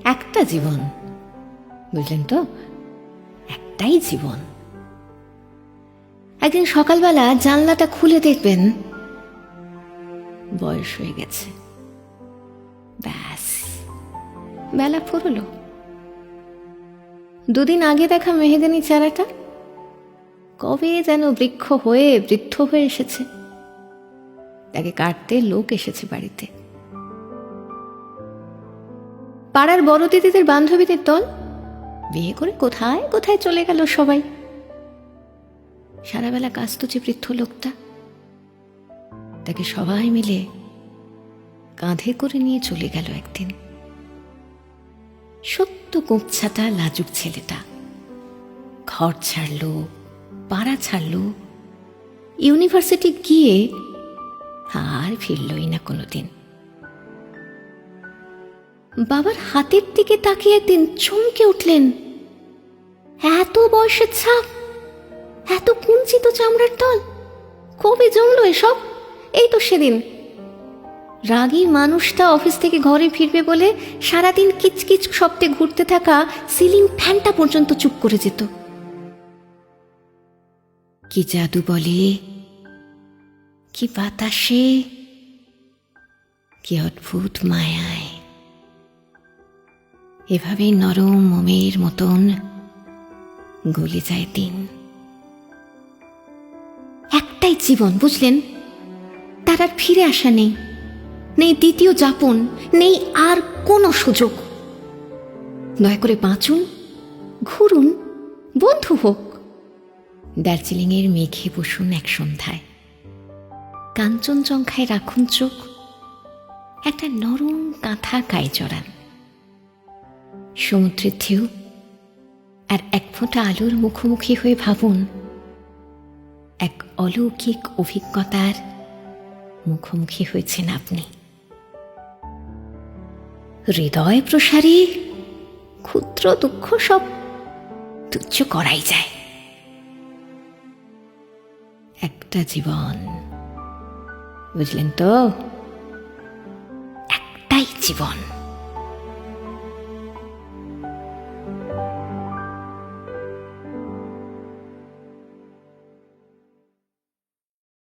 একটা জীবন, বুঝলেন তো, একটাই জীবন। একদিন সকালবেলা জানলাটা খুলে দেখবেন বয়স হয়ে গেছে, ব্যাস বেলা ফুরলো। দুদিন আগে দেখা মেহেগানি চারাটা কবে যেন বৃক্ষ হয়ে বৃদ্ধ হয়ে এসেছে, তাকে কাটতে লোক এসেছে বাড়িতে। পাড়ার বড় দিদিদের বান্ধবীদের দল বিয়ে করে কোথায় কোথায় চলে গেল সবাই। সারাবেলা কাঁদত যে বৃদ্ধ লোকটা, তাকে সবাই মিলে কাঁধে করে নিয়ে চলে গেল একদিন। সত্য কোঁপছাটা লাজুক ছেলেটা ঘর ছাড়ল, পাড়া ছাড়ল, ইউনিভার্সিটি গিয়ে আর ফিরলই না কোনোদিন। বাবার হাতের দিকে তাকিয়ে একদিন চমকে উঠলেন, এত বয়সের ছাপ, এত কুঞ্চিত চামড়ার দল, কবে জমলো এসব? এই তো সেদিন রাগী মানুষটা অফিস থেকে ঘরে ফিরবে বলে সারাদিন কিচকিচ শব্দে ঘুরতে থাকা সিলিং ফ্যানটা পর্যন্ত চুপ করে যেত। কি জাদু বলে, কি বাতাসে, কি অদ্ভুত মায়ায় এভাবেই নরম মোমের মতন গলে যায় দিন। একটাই জীবন, বুঝলেন, তার আর ফিরে আসা নেই, নেই দ্বিতীয় যাপন, নেই আর কোনো সুযোগ। দয়া করে বাঁচুন, ঘুরুন, বন্ধু হোক। দার্জিলিংয়ের মেঘে বসুন এক সন্ধ্যায়, কাঞ্চনজঙ্ঘায় রাখুন চোখ, একটা নরম কাঁথা গায়ে জড়ান। সমুদ্রের ঢেউ আর এক ফোঁটা আলোর মুখোমুখি হয়ে ভাবুন এক অলৌকিক অভিজ্ঞতার মুখোমুখি হয়েছেন আপনি। হৃদয় প্রসারী ক্ষুদ্র দুঃখ সব তুচ্ছ করাই যায়। একটা জীবন, বুঝলেন তো, একটাই জীবন।